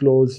close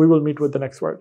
We will meet with the next word.